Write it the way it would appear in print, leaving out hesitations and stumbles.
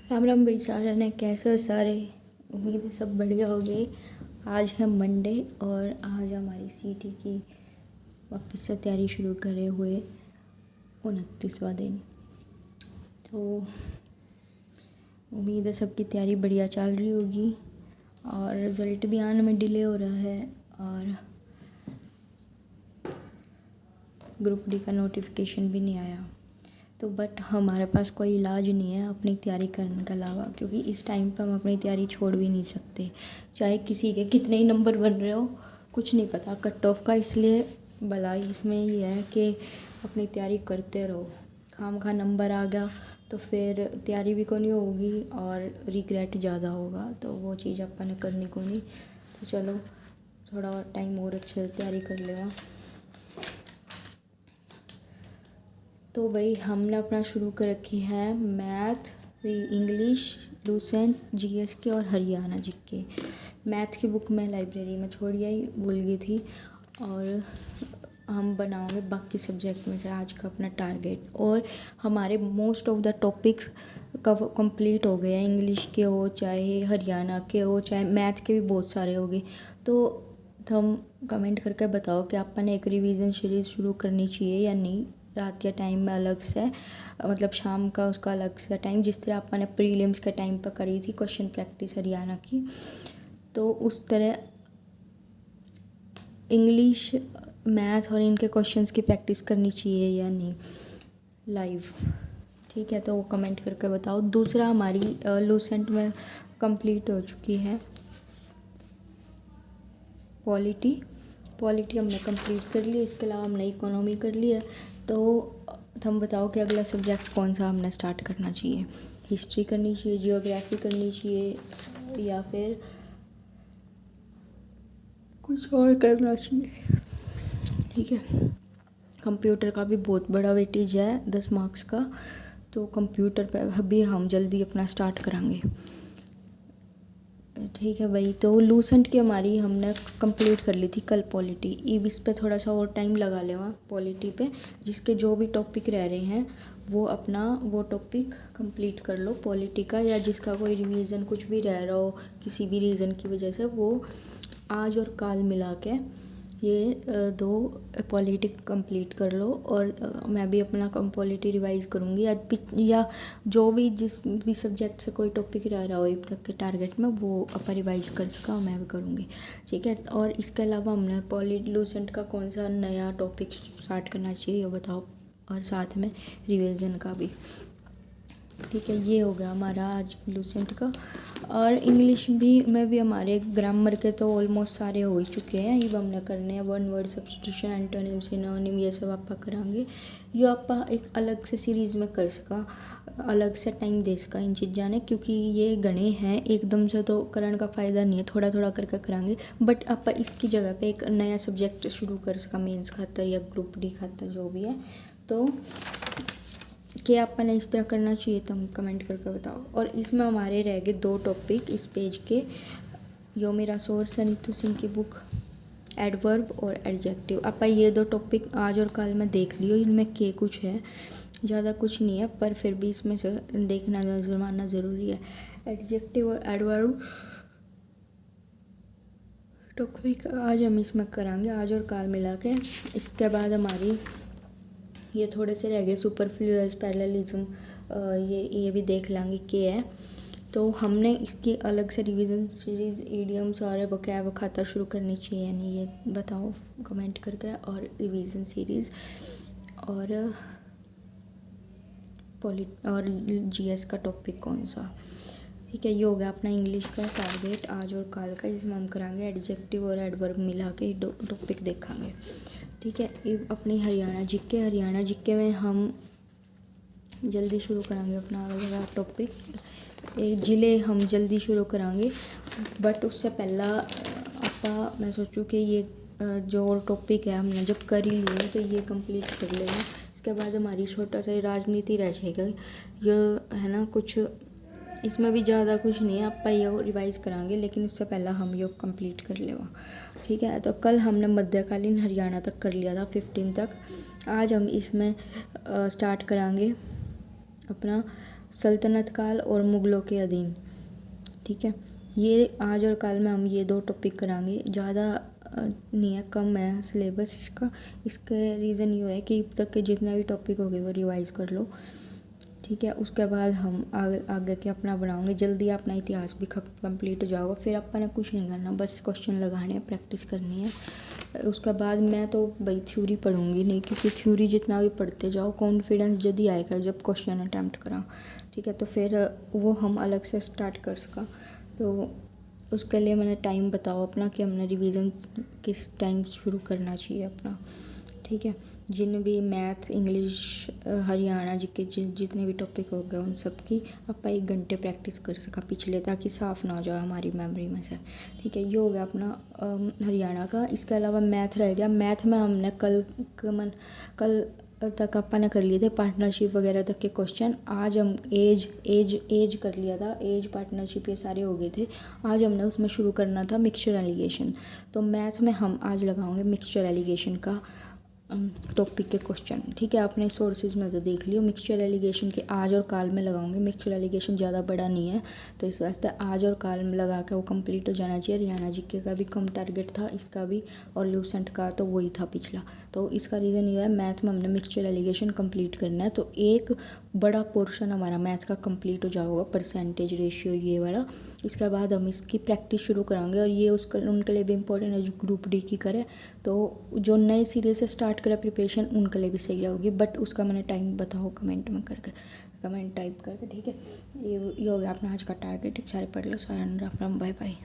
राम राम भाई सारे ने, कैसे हो सारे। उम्मीद है सब बढ़िया हो गई। आज है मंडे और आज हमारी सीटी की वापस से तैयारी शुरू करे हुए 29वां दिन। तो उम्मीद है सबकी तैयारी बढ़िया चल रही होगी और रिज़ल्ट भी आने में डिले हो रहा है और ग्रुप डी का नोटिफिकेशन भी नहीं आया। तो बट हमारे पास कोई इलाज नहीं है अपनी तैयारी करने के अलावा, क्योंकि इस टाइम पर हम अपनी तैयारी छोड़ भी नहीं सकते, चाहे किसी के कितने ही नंबर बन रहे हो, कुछ नहीं पता कट ऑफ का। इसलिए भलाई इसमें ये है कि अपनी तैयारी करते रहो। खामखा नंबर आ गया तो फिर तैयारी भी को नहीं होगी और रिग्रेट ज़्यादा होगा, तो वो चीज़ अपन ने करनी को नहीं। तो चलो थोड़ा और टाइम और अच्छे से तैयारी कर लेगा। तो भाई हमने अपना शुरू कर रखी है मैथ, इंग्लिश, लूसेंट, जीएस के और हरियाणा जीके। मैथ की बुक मैं लाइब्रेरी में छोड़ आई, भूल गई थी, और हम बनाओगे बाकी सब्जेक्ट में से आज का अपना टारगेट। और हमारे most of the topics complete हो गए हैं, इंग्लिश के हो चाहे हरियाणा के हो चाहे मैथ के भी बहुत सारे हो गए। तो हम कमेंट करके बताओ कि आपने एक रिवीजन सीरीज़ शुरू करनी चाहिए या नहीं, रात के टाइम में अलग से, मतलब शाम का उसका अलग से टाइम, जिस तरह आपने प्रीलिम्स के टाइम पर करी थी क्वेश्चन प्रैक्टिस हरियाणा की, तो उस तरह इंग्लिश, मैथ और इनके क्वेश्चंस की प्रैक्टिस करनी चाहिए या नहीं लाइव। ठीक है, तो वो कमेंट करके बताओ। दूसरा हमारी लूसेंट में कंप्लीट हो चुकी है पॉलिटी हमने कंप्लीट कर ली। इसके अलावा हमने इकोनॉमी कर लिया। तो हम बताओ कि अगला सब्जेक्ट कौन सा हमने स्टार्ट करना चाहिए। हिस्ट्री करनी चाहिए, जियोग्राफी करनी चाहिए या फिर कुछ और करना चाहिए। ठीक है, कंप्यूटर का भी बहुत बड़ा वेटेज है 10 मार्क्स का, तो कंप्यूटर पे भी हम जल्दी अपना स्टार्ट करेंगे। ठीक है भाई, तो लूसेंट की हमारी हमने कंप्लीट कर ली थी कल पॉलिटी। अब इस पे थोड़ा सा और टाइम लगा लेवा पॉलिटी पे, जिसके जो भी टॉपिक रह रहे हैं वो अपना वो टॉपिक कंप्लीट कर लो पॉलिटी का, या जिसका कोई रिवीजन कुछ भी रह रहा हो किसी भी रीज़न की वजह से, वो आज और कल मिला के ये 2 पॉलिटिक कंप्लीट कर लो। और मैं भी अपना पॉलिटी रिवाइज़ करूँगी या जो भी जिस भी सब्जेक्ट से कोई टॉपिक रह रहा हो अब तक के टारगेट में, वो अपन रिवाइज़ कर सका मैं भी करूँगी। ठीक है, और इसके अलावा हमने लूसेंट का कौन सा नया टॉपिक स्टार्ट करना चाहिए ये बताओ, और साथ में रिवीजन का भी। ठीक है, ये हो गया हमारा आज लूसेंट का। और इंग्लिश में भी हमारे ग्रामर के तो ऑलमोस्ट सारे हो ही चुके हैं। ये हमने करने हैं one word substitution, antonym, synonym, ये सब आप करांगे। ये आप एक अलग से सीरीज़ में कर सका, अलग से टाइम दे सका इन चीज़ों ने, क्योंकि ये गणे हैं एकदम से तो करने का फ़ायदा नहीं है, थोड़ा थोड़ा करके करांगे। बट आप इसकी जगह पे एक नया सब्जेक्ट शुरू कर सका मेंस खातर या ग्रुप डी खातर जो भी है। तो क्या अपन इस तरह करना चाहिए तो हम कमेंट करके बताओ। और इसमें हमारे रह गए 2 टॉपिक इस पेज के, यो मेरा सोर्स है नीतू सिंह की बुक, एडवर्ब और एडजेक्टिव। आप ये 2 टॉपिक आज और कल में देख लियो, इनमें के कुछ है, ज़्यादा कुछ नहीं है, पर फिर भी इसमें से देखना मानना ज़रूरी है। एडजेक्टिव और एडवर्ब टॉपिक आज हम इसमें करांगे, आज और कल मिला के। इसके बाद हमारी ये थोड़े से रह गए सुपरफ्लूअस, पैरेललिज्म, ये भी देख लेंगे क्या है। तो हमने इसकी अलग से रिवीजन सीरीज़, ईडियम्स और वोकैब खातर शुरू करनी चाहिए या नहीं, ये बताओ कमेंट करके। और रिवीजन सीरीज़ और जीएस का टॉपिक कौन सा। ठीक है, ये हो गया अपना इंग्लिश का टारगेट आज और कल का। इसमें हम करांगे एडजेक्टिव और एडवर्ब मिला के टॉपिक देखेंगे। ठीक है, अपनी हरियाणा जीके में हम जल्दी शुरू करेंगे अपना अगला टॉपिक। ज़िले हम जल्दी शुरू करेंगे, बट उससे पहला आपका मैं सोचूं कि ये जो टॉपिक है हमने जब कर ही लिए तो ये कंप्लीट कर लेना। इसके बाद हमारी छोटा सा राजनीति रह जाएगा, ये है ना, कुछ इसमें भी ज़्यादा कुछ नहीं है, आप ये रिवाइज करांगे, लेकिन उससे पहला हम ये कंप्लीट कर लेवा। ठीक है, तो कल हमने मध्यकालीन हरियाणा तक कर लिया था 15 तक। आज हम इसमें स्टार्ट करांगे अपना सल्तनत काल और मुग़लों के अधीन। ठीक है, ये आज और कल में हम ये 2 टॉपिक कराएंगे, ज़्यादा नहीं है, कम है सिलेबस इसका। इसका रीज़न ये है कि अब तक के जितने भी टॉपिक हो गए वो रिवाइज़ कर लो। ठीक है, उसके बाद हम आगे के अपना बनाओगे, जल्दी अपना इतिहास भी कंप्लीट हो जाएगा। फिर अपन ने कुछ नहीं करना, बस क्वेश्चन लगाने हैं, प्रैक्टिस करनी है। उसके बाद मैं तो भाई थ्योरी पढ़ूंगी नहीं, क्योंकि थ्योरी जितना भी पढ़ते जाओ कॉन्फिडेंस जल्दी आएगा जब क्वेश्चन अटैम्प्ट कराओ। ठीक है, तो फिर वो हम अलग से स्टार्ट कर सका। तो उसके लिए मैंने टाइम बताओ अपना कि हमने रिवीजन किस टाइम शुरू करना चाहिए अपना। ठीक है, जिन भी मैथ, इंग्लिश, हरियाणा जीके जितने भी टॉपिक हो गए उन सब की आप 1 घंटे प्रैक्टिस कर सका पिछले, ताकि साफ़ ना हो जाए हमारी मेमोरी में से। ठीक है, ये हो गया अपना हरियाणा का। इसके अलावा मैथ रह गया। मैथ में हमने कल तक अपन ने कर लिए थे पार्टनरशिप वगैरह तक के क्वेश्चन। आज हम एज कर लिया था, एज, पार्टनरशिप ये सारे हो गए थे। आज हमने उसमें शुरू करना था मिक्सचर एलिगेशन। तो मैथ में हम आज लगाएंगे मिक्सचर एलिगेशन का टॉपिक के क्वेश्चन। ठीक है, आपने सोर्सेज में से देख लियो। मिक्सचर एलिगेशन के आज और काल में लगाऊंगे। मिक्सचर एलिगेशन ज़्यादा बड़ा नहीं है, तो इस वास्ते आज और काल में लगा के वो कंप्लीट हो जाना चाहिए। हरियाणा जीके का भी कम टारगेट था, इसका भी, और लूसेंट का तो वही था पिछला। तो इसका रीज़न ये है, मैथ में हमने मिक्सचर एलिगेशन कंप्लीट करना है। तो एक बड़ा पोर्शन हमारा मैथ का कंप्लीट हो जाएगा, परसेंटेज रेशियो ये वाला। इसके बाद हम इसकी प्रैक्टिस शुरू कराएंगे, और ये उनके लिए भी इम्पोर्टेंट है जो ग्रुप डी की करे। तो जो नए सिरे से स्टार्ट करे प्रिपरेशन उनके लिए भी सही रहेगी, बट उसका मैंने टाइम बताओ कमेंट में करके, कमेंट टाइप करके। ठीक है, ये हो गया अपना आज का टारगेट। सारे पढ़ लो, सारा अपना बाय बाय।